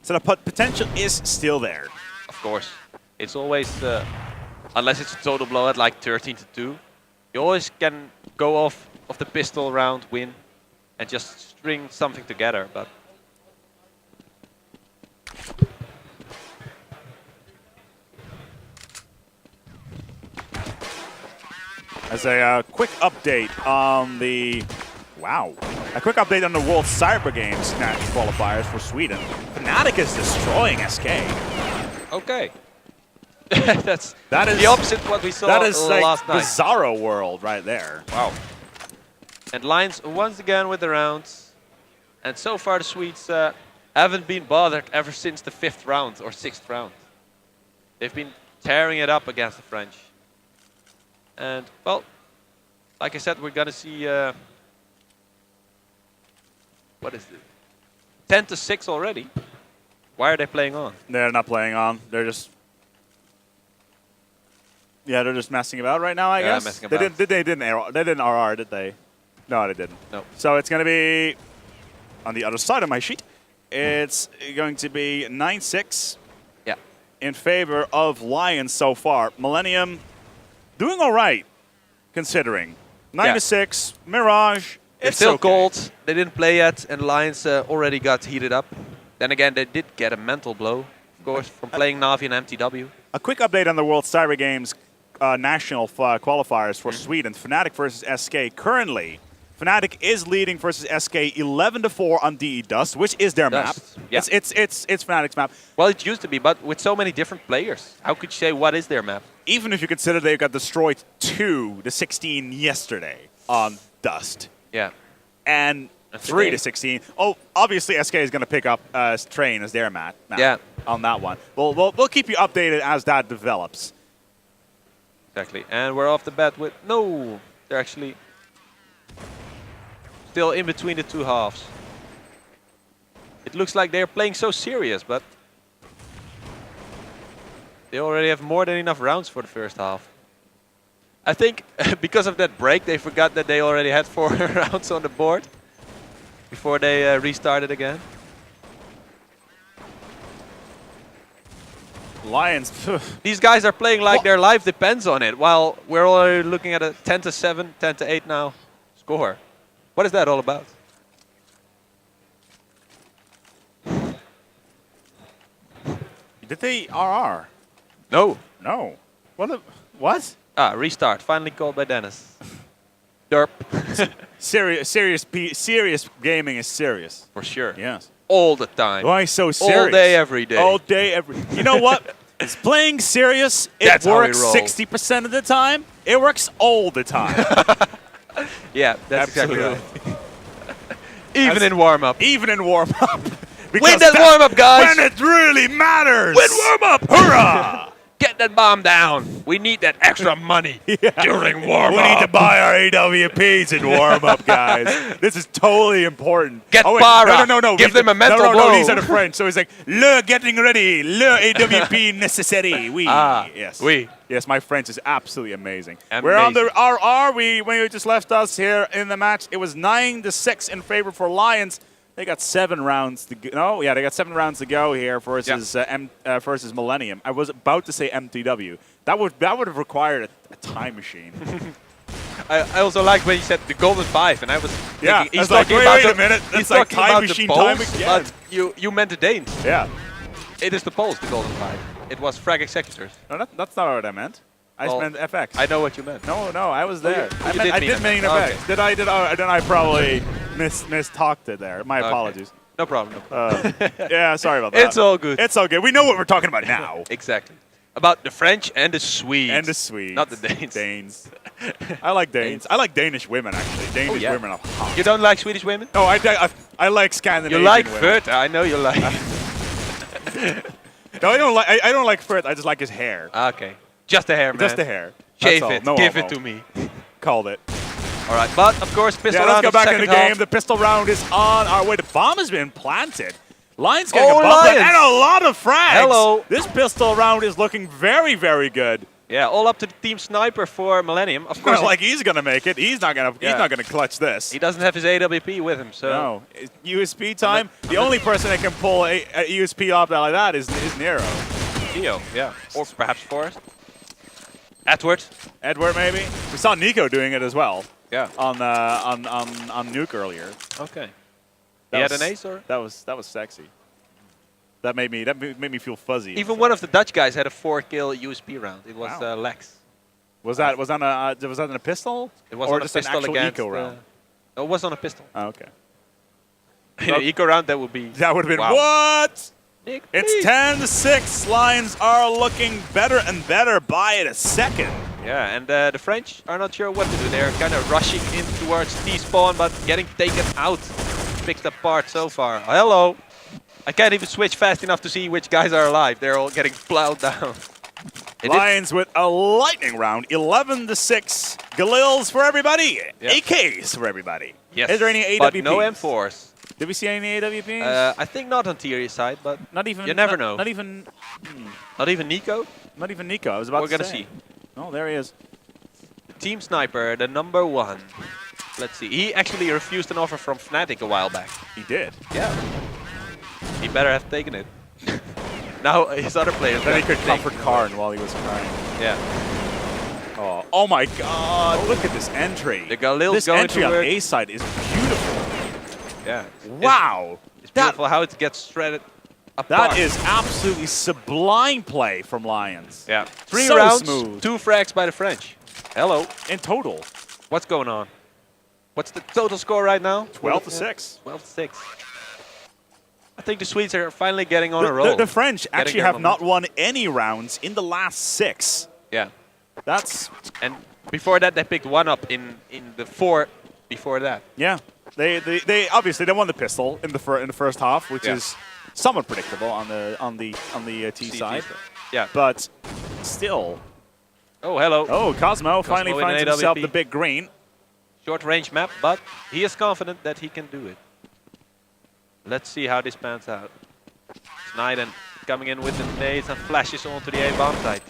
S1: So the potential is still there.
S2: Of course. It's always, unless it's a total blowout like 13 to 2, you always can go off of the pistol round, win, and just string something together. But
S1: as a quick update on the World Cyber Games qualifiers for Sweden. Fnatic is destroying SK.
S2: Okay. that is the opposite of what we saw last night.
S1: Bizarro world right there.
S2: Wow. And Lions once again with the rounds. And so far the Swedes haven't been bothered ever since the 5th round or 6th round. They've been tearing it up against the French. And, well, like I said, we're going to see... what is it? 10 to 6 already? Why are they playing on?
S1: They're not playing on. They're just... Yeah, they're just messing about right now, I guess.
S2: Messing about.
S1: They didn't RR, did they? No, they didn't.
S2: No.
S1: So it's going to be... On the other side of my sheet, it's going to be 9-6 in favor of Lions so far. Millenium doing all right, considering. 9-6, Mirage,
S2: it's still cold. They didn't play yet, and Lions already got heated up. Then again, they did get a mental blow, of course, from playing Na'Vi and MTW.
S1: A quick update on the World Cyber Games national qualifiers for Sweden. Fnatic versus SK. Currently, Fnatic is leading versus SK 11 to 4 on DE Dust, which is their map.
S2: Yeah.
S1: It's Fnatic's map.
S2: Well, it used to be, but with so many different players, how could you say what is their map?
S1: Even if you consider they got destroyed 2 to 16 yesterday on Dust.
S2: Yeah.
S1: And 3 to 16. Oh, obviously SK is going to pick up Train as their map on that one. We'll keep you updated as that develops.
S2: Exactly. And we're off the bat with... No! They're actually still in between the 2 halves. It looks like they're playing so serious, but they already have more than enough rounds for the first half. I think because of that break, they forgot that they already had 4 rounds on the board before they restarted again.
S1: Lions.
S2: These guys are playing like their life depends on it, while we're already looking at a 10 to 7, 10 to 8 now score. What is that all about?
S1: Did they RR?
S2: No.
S1: No. What?
S2: Ah, restart. Finally called by Dennis. Derp.
S1: Serious gaming is serious.
S2: For sure.
S1: Yes.
S2: All the time.
S1: Why so serious?
S2: All day, every day.
S1: All day, every... You know what? It's playing serious. It works 60% of the time. It works all the time.
S2: Yeah, that's exactly right. Even in warm-up.
S1: Even in warm-up.
S2: Win that warm-up, guys!
S1: When it really matters!
S2: Win warm-up!
S1: Hurrah!
S2: Get that bomb down. We need that extra money during warm-up.
S1: We need to buy our AWPs in warm-up, guys. This is totally important.
S2: Get para.
S1: No.
S2: Give them a mental blow.
S1: No, these are the French. So it's like, le getting ready, le AWP necessary. Oui. Yes.
S2: Oui.
S1: Yes, my French is absolutely amazing. We're on the RR. When you just left us here in the match, it was 9 to 6 in favor for Lions. They got 7 rounds to go. No, yeah, they got 7 rounds to go here versus versus Millenium. I was about to say MTW. That would have required a time machine.
S2: I also like when you said the Golden 5, and I was
S1: yeah,
S2: thinking, he's
S1: like,
S2: talking about
S1: wait a minute, that's like time machine time again.
S2: But you meant the Danes.
S1: Yeah.
S2: It is the Poles, the Golden 5. It was Frag Executors.
S1: No, that's not what I meant. I meant FX.
S2: I know what you meant.
S1: No, I was there.
S2: I
S1: did mean FX.
S2: Okay.
S1: Then I probably mistalked it there. My apologies.
S2: No problem. No problem.
S1: Yeah, sorry about that.
S2: It's all good.
S1: It's all good. We know what we're talking about now.
S2: Exactly. About the French and the Swedes.
S1: And the Swedes.
S2: Not the Danes.
S1: Danes. I like Danes. I like Danish women, actually. Danish women are hot.
S2: You don't like Swedish women?
S1: No, I like Scandinavian
S2: You like
S1: women.
S2: Furt? I know you like.
S1: No, I don't like Furt. I just like his hair.
S2: Okay. Just the hair, man.
S1: Just the hair.
S2: Shave it.
S1: No
S2: Give
S1: homo.
S2: it to me.
S1: Called it.
S2: All right, but of course, pistol round.
S1: Let's go back in the game.
S2: Half.
S1: The pistol round is on our way. The bomb has been planted. Lions getting a bump
S2: Lions.
S1: and a lot of frags.
S2: Hello.
S1: This pistol round is looking very, very good.
S2: Yeah, all up to the team sniper for Millenium. Of course,
S1: Like he's gonna make it. He's not gonna clutch this.
S2: he doesn't have his AWP with him, so.
S1: No. USP time. The only person that can pull a USP off like that is Nero.
S2: Neo, yeah, or perhaps Forrest. Edward.
S1: Edward, maybe. We saw Nico doing it as well.
S2: Yeah.
S1: On Nuke earlier.
S2: Okay.
S1: That
S2: He had
S1: was-
S2: an ace, or?
S1: That was sexy. That made me feel fuzzy.
S2: Even one of the Dutch guys had a 4-kill USP round. It was
S1: Wow.
S2: Lex.
S1: Was that in a pistol?
S2: It was
S1: or
S2: on a
S1: just
S2: pistol
S1: an actual
S2: against.
S1: eco round?
S2: It was on a pistol.
S1: Oh, okay.
S2: In an eco round, that would be.
S1: That would have been
S2: wow.
S1: what?
S2: Nick
S1: It's
S2: P.
S1: 10-6. Lions are looking better and better by a second.
S2: Yeah, and the French are not sure what to do. They're kind of rushing in towards T-spawn, but getting taken out. Picked apart so far. Hello. I can't even switch fast enough to see which guys are alive. They're all getting plowed down.
S1: Lions with a lightning round, 11-6. Galils for everybody.
S2: Yeah.
S1: AKs for everybody.
S2: Yes.
S1: Is there any AWPs?
S2: But no M4s.
S1: Did we see any AWPs?
S2: I think not on Thierry's side, but
S1: not even.
S2: you never know.
S1: Not even.
S2: Not even Nico.
S1: Not even Nico. I was about
S2: We're
S1: to
S2: gonna
S1: say.
S2: see.
S1: Oh, there he is.
S2: Team Sniper, the #1. Let's see. He actually refused an offer from Fnatic a while back.
S1: He did.
S2: Yeah. He better have taken it. Now his other players.
S1: Then he
S2: got
S1: could
S2: to
S1: comfort
S2: take it.
S1: Karn while he was crying.
S2: Yeah.
S1: Oh my God! Look at this entry.
S2: The Galil's
S1: this
S2: going
S1: entry
S2: to
S1: on
S2: work.
S1: A side is beautiful.
S2: Yeah.
S1: Wow.
S2: It's beautiful how it gets shredded apart.
S1: That is absolutely sublime play from Lions.
S2: Yeah. 3
S1: So
S2: rounds,
S1: smooth.
S2: 2 frags by the French. Hello.
S1: In total,
S2: What's going on? What's the total score right now?
S1: 12-6.
S2: 12-6. I think the Swedes are finally getting on a roll.
S1: The French actually
S2: their
S1: have not
S2: momentum.
S1: won any rounds in the last 6.
S2: Yeah.
S1: That's
S2: And before that, they picked 1 up in the 4 before that.
S1: yeah. They obviously they won the pistol in the first half, which
S2: Yeah.
S1: is somewhat predictable on the T side.
S2: Yeah.
S1: But still,
S2: Oh, hello.
S1: oh Cosmo finally
S2: with an
S1: finds himself
S2: AWP.
S1: the big green.
S2: Short range map, but he is confident that he can do it. Let's see how this pans out. Snyden coming in with the nades and flashes onto the A bomb site.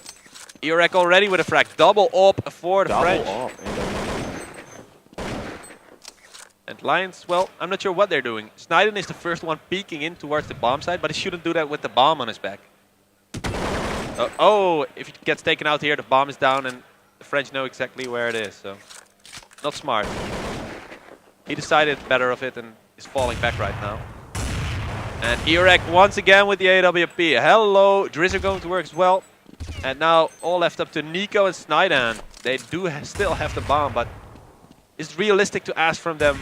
S2: Irek already with a frag. Double up for the French. And Lions, well, I'm not sure what they're doing. Snyden is the first one peeking in towards the bomb site, but he shouldn't do that with the bomb on his back. Oh, if he gets taken out here, the bomb is down and the French know exactly where it is, so not smart. He decided better of it and is falling back right now. And Irek once again with the AWP. Hello, Drizzer going to work as well. And now all left up to Nico and Snyden. They do still have the bomb, but it's realistic to ask from them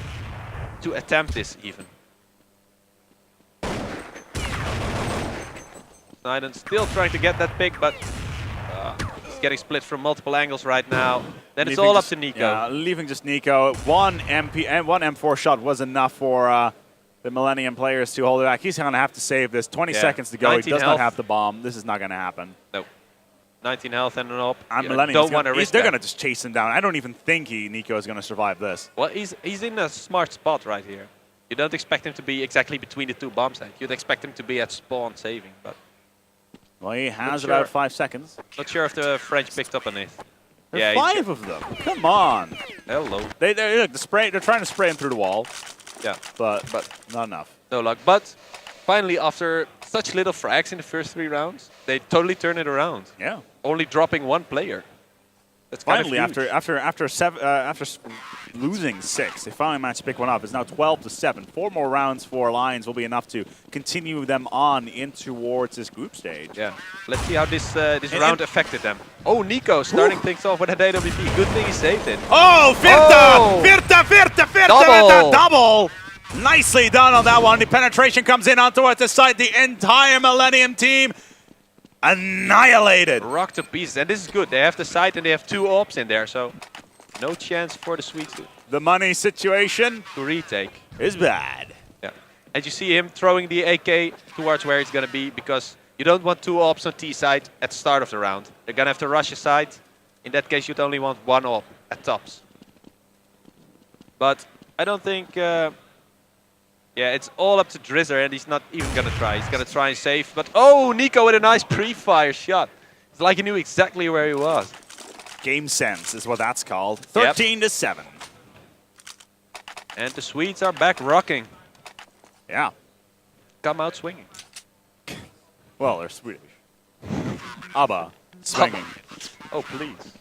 S2: to attempt this even. Snyden still trying to get that pick, but he's getting split from multiple angles right now. Then it's all up to Nico.
S1: Yeah, leaving just Nico. One M4 shot was enough for the Millenium players to hold it back. He's going to have to save this. 20 seconds to go. He
S2: 19
S1: does
S2: health.
S1: not have the bomb. This is not going to happen.
S2: No. 19 health and an up.
S1: Millennium
S2: Don't want to risk
S1: They're
S2: that.
S1: going to just chase him down. I don't even think Nico is going to survive this.
S2: Well, he's in a smart spot right here. You don't expect him to be exactly between the 2 bomb sites. You'd expect him to be at spawn saving, but
S1: Well, he has
S2: sure.
S1: about 5 seconds.
S2: not sure if the French picked up on it.
S1: There are
S2: Yeah,
S1: 5 of them. Come on.
S2: Hello.
S1: They're trying to spray him through the wall.
S2: Yeah.
S1: But not enough.
S2: No luck. But finally, after such little frags in the first 3 rounds, they totally turn it around.
S1: Yeah.
S2: Only dropping 1 player. That's
S1: Finally,
S2: kind of
S1: after losing 6, they finally managed to pick one up. It's now 12-7. 4 more rounds for Lions will be enough to continue them on in towards this group stage.
S2: Yeah. Let's see how this round affected them. Oh, Nico starting things off with an AWP. Good thing he saved it.
S1: Oh, Virta!
S2: Oh!
S1: Virta!
S2: Double!
S1: Double! Nicely done on that one. The penetration comes in on towards the side. The entire Millenium team annihilated.
S2: Rock to pieces. And this is good. They have the site and they have 2 ops in there. So no chance for the Swedes
S1: The money situation
S2: to retake.
S1: is bad.
S2: Yeah. And you see him throwing the AK towards where it's going to be because you don't want 2 ops on T side at the start of the round. They're going to have to rush your side. In that case, you'd only want 1 op at tops. But I don't think... yeah, it's all up to Drizzer, and he's not even going to try. He's going to try and save. But, oh, Nico with a nice pre-fire shot. It's like he knew exactly where he was.
S1: Game sense is what that's called. 13-7.
S2: And the Swedes are back rocking.
S1: Yeah.
S2: Come out swinging.
S1: Well, they're Swedish. ABBA swinging.
S2: Oh, please.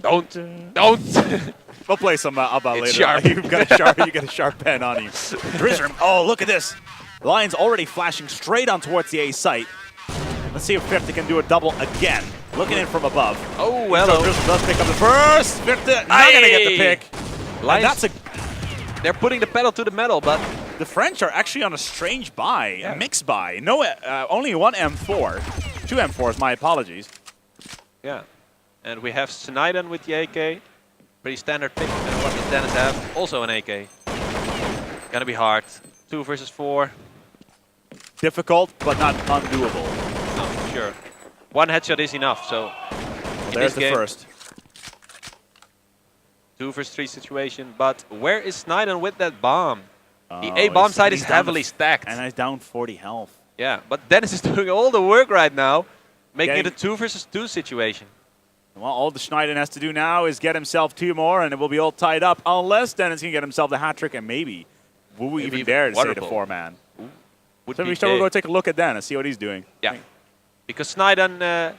S1: Don't. We'll play some ABBA later.
S2: Sharp.
S1: You got a sharp pen on you. Drizzer. Oh, look at this. Lions already flashing straight on towards the A site. Let's see if Virta can do a double again. Looking in from above.
S2: Oh, well.
S1: So Drizzer does pick up the first. Virta not going to get the pick.
S2: Lions, they're putting the pedal to the metal, but...
S1: The French are actually on a strange buy, a mixed buy. No, only 1 M4. 2 M4s, my apologies.
S2: Yeah. And we have Sniden with the AK. Pretty standard pick. And what does Dennis have? Also an AK. Gonna be hard. 2 versus 4.
S1: Difficult, but not undoable.
S2: No, for sure. 1 headshot is enough, so...
S1: Well, there's the first.
S2: 2 versus 3 situation, but where is Sniden with that bomb? The A bomb side is heavily stacked.
S1: And he's down 40 health.
S2: Yeah, but Dennis is doing all the work right now, making it a 2 versus 2 situation.
S1: Well, all the Schneiden has to do now is get himself 2 more, and it will be all tied up, unless Dennis can get himself the hat trick, and maybe will we even dare to say the 4-man? So we'll go take a look at Dennis, see what he's doing.
S2: Yeah, because Sniden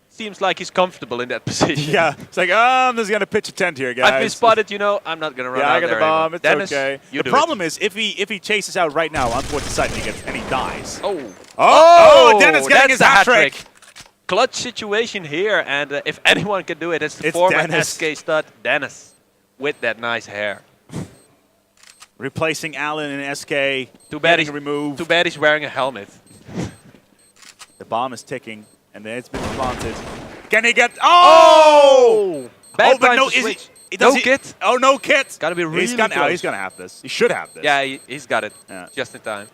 S2: seems like he's comfortable in that position.
S1: Yeah, it's like, I'm just going to pitch a tent here, guys.
S2: I've been spotted, you know, I'm not going to run out there.
S1: Yeah, I got the bomb,
S2: anymore.
S1: it's
S2: Dennis,
S1: okay. The problem is, if he chases out right now on towards the side and he dies.
S2: Oh,
S1: Dennis getting his hat trick.
S2: Clutch situation here, and if anyone can do it, it's the former SK stud, Dennis, with that nice hair.
S1: Replacing Allen and SK.
S2: Too bad
S1: removed.
S2: Too bad he's wearing a helmet.
S1: The bomb is ticking, and then it's been planted. Can he get? Oh!
S2: Bad
S1: but no,
S2: no kit.
S1: Oh, no kit.
S2: Gotta be really close.
S1: He's gonna have this. He should have this.
S2: Yeah, he's got it. Yeah. Just in time.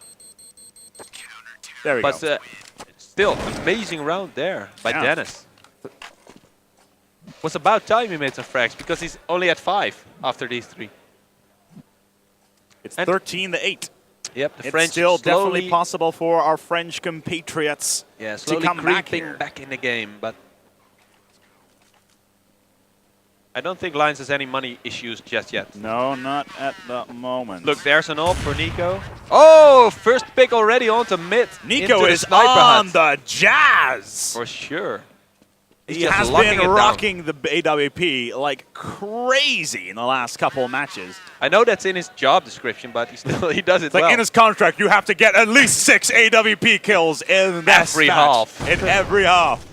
S1: There we go.
S2: But still, amazing round there by Dennis. Was about time he made some frags because he's only at 5 after these 3.
S1: It's 13-8.
S2: Yep, the
S1: it's
S2: French
S1: still definitely possible for our French compatriots to come
S2: creeping back in the game, but I don't think Lions has any money issues just yet.
S1: No, not at the moment.
S2: Look, there's an ult for Nico. Oh, first pick already onto mid.
S1: Nico is on the jazz.
S2: For sure.
S1: He has been rocking the AWP like crazy in the last couple of matches.
S2: I know that's in his job description, but he does it well.
S1: Like in his contract, you have to get at least 6 AWP kills in
S2: every half.
S1: In every half.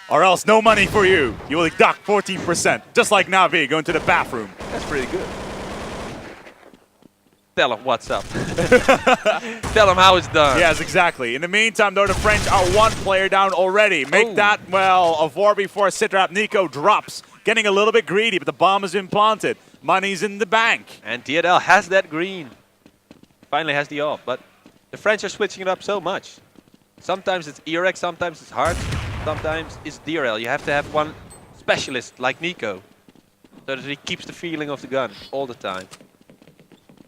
S1: Or else no money for you. You will deduct 14%. Just like Navi going to the bathroom.
S2: That's pretty good. Tell him what's up. Tell him how it's done.
S1: Yes, exactly. In the meantime, though, the French are 1 player down already. Make that, well, a 4v4 sit-trap. Nico drops. Getting a little bit greedy, but the bomb has been planted. Money's in the bank.
S2: And DL has that green. Finally has the off, but the French are switching it up so much. Sometimes it's ERX, sometimes it's hard, sometimes it's DRL. You have to have one specialist like Nico so that he keeps the feeling of the gun all the time.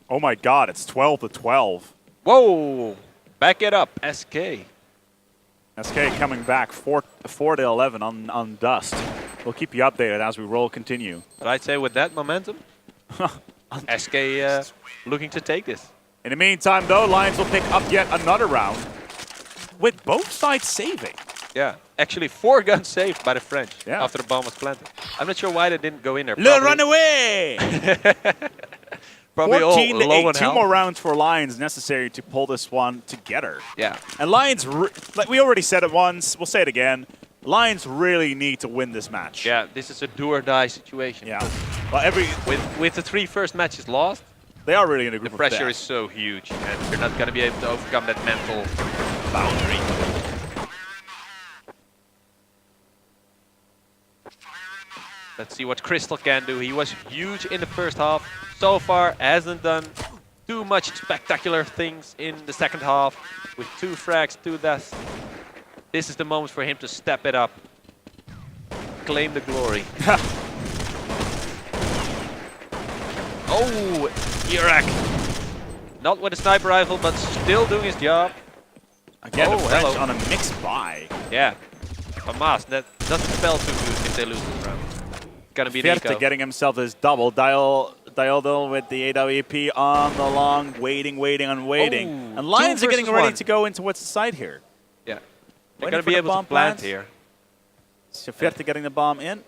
S1: Oh my god, it's 12-12.
S2: Whoa! Back it up, SK.
S1: SK coming back 4-11 on Dust. We'll keep you updated as we continue.
S2: But I'd say with that momentum, SK looking to take this.
S1: In the meantime, though, Lions will pick up yet another round with both sides saving.
S2: Yeah, actually 4 guns saved by the French
S1: Yeah.
S2: after the bomb was planted. I'm not sure why they didn't go in there.
S1: Little run away!
S2: Probably
S1: 14
S2: all
S1: to
S2: low
S1: 8.
S2: on
S1: 2
S2: health.
S1: more rounds for Lions necessary to pull this one together.
S2: Yeah.
S1: And Lions, like we already said it once, we'll say it again. Lions really need to win this match.
S2: Yeah, this is a do or die situation.
S1: Yeah. Well,
S2: With the 3 first matches lost,
S1: they are really in a group
S2: the
S1: of
S2: pressure
S1: death.
S2: is so huge, and they're not going to be able to overcome that mental boundary. Let's see what Crystal can do. He was huge in the first half. So far, hasn't done too much spectacular things in the second half. With 2 frags, 2 deaths. This is the moment for him to step it up. Claim the glory. Oh, Irak. Not with a sniper rifle, but still doing his job.
S1: Again, the French
S2: hello.
S1: on a mixed buy.
S2: Yeah. Hamas, that doesn't spell too good if they lose this round. Gonna be
S1: Vierte
S2: Nico.
S1: getting himself his double. Dialdo with the AWP on the long, waiting.
S2: Oh,
S1: And Lions
S2: 2
S1: are getting
S2: versus
S1: ready
S2: 1.
S1: to go into what's the side here.
S2: Yeah. They're
S1: Waiting
S2: gonna
S1: for
S2: be
S1: the
S2: able to
S1: bomb
S2: plant
S1: plants.
S2: here.
S1: So Vierte getting the bomb in.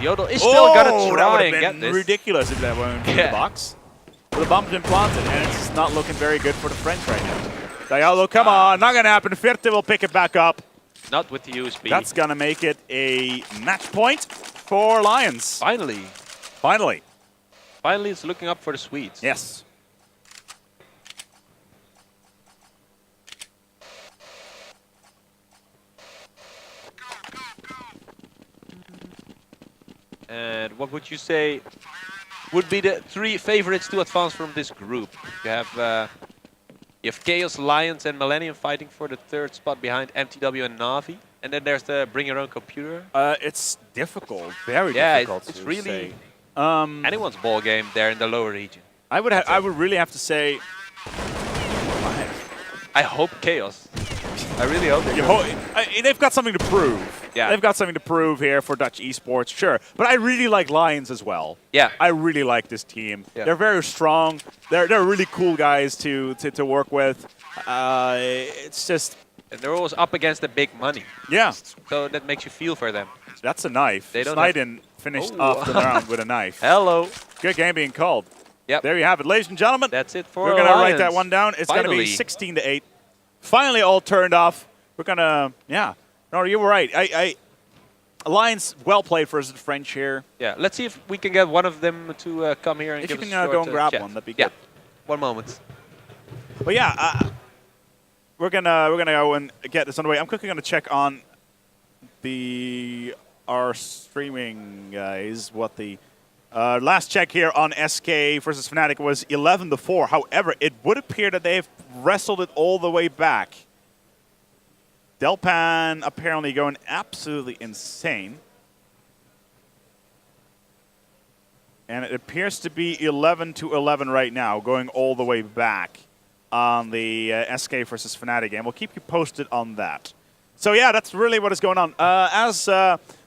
S2: Yodel is still gonna
S1: that
S2: try
S1: would
S2: and
S1: have
S2: get
S1: been
S2: this.
S1: ridiculous if that went into the box. But the bomb's been planted, and it's just not looking very good for the French right now. Diallo, come on, not gonna happen. Vierte will pick it back up.
S2: Not with the USB.
S1: That's gonna make it a match point for Lions.
S2: Finally.
S1: Finally.
S2: Finally, it's looking up for the Swedes.
S1: Yes.
S2: And what would you say would be the 3 favorites to advance from this group? You have Chaos, Lions, and Millenium fighting for the 3rd spot behind MTW and Na'Vi. And then there's the Bring Your Own Computer.
S1: It's difficult, very
S2: Yeah,
S1: difficult
S2: it's
S1: to
S2: really
S1: say.
S2: anyone's ball game there in the lower region.
S1: I would really have to say.
S2: I hope Chaos. I really hope
S1: They've got something to prove.
S2: Yeah.
S1: They've got something to prove here for Dutch esports, sure. But I really like Lions as well.
S2: Yeah.
S1: I really like this team.
S2: Yeah.
S1: They're very strong. They're really cool guys to work with. It's just.
S2: And they're always up against the big money.
S1: Yeah.
S2: So that makes you feel for them.
S1: That's a knife.
S2: They don't
S1: Snyden finished off the round with a knife.
S2: Hello.
S1: Good game being called.
S2: Yep.
S1: There you have it, ladies and gentlemen.
S2: That's it for
S1: We're going to write
S2: Lions.
S1: that one down. It's going to be
S2: Finally.
S1: 16-8. Finally all turned off. We're going to, yeah. No, you were right. Lions, well played versus the French here.
S2: Yeah, let's see if we can get one of them to come here and
S1: If
S2: give
S1: you
S2: us
S1: can
S2: a short
S1: go and grab
S2: chat.
S1: one, that'd be
S2: Yeah,
S1: good.
S2: 1 moment.
S1: But yeah, we're gonna go and get this underway. I'm quickly gonna check on our streaming guys what the last check here on SK versus Fnatic was 11-4. However, it would appear that they've wrestled it all the way back. Delpan apparently going absolutely insane. And it appears to be 11-11 right now, going all the way back on the SK versus Fnatic game. We'll keep you posted on that. So yeah, that's really what is going on. As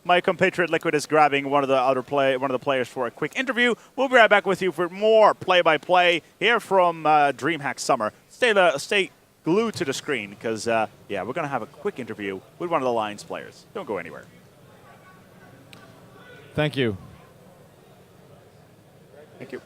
S1: my compatriot Liquid is grabbing one of the players for a quick interview, we'll be right back with you for more play-by-play here from DreamHack Summer. Stay glued to the screen because yeah, we're gonna have a quick interview with one of the Lions players. Don't go anywhere.
S3: Thank you.
S1: Thank you.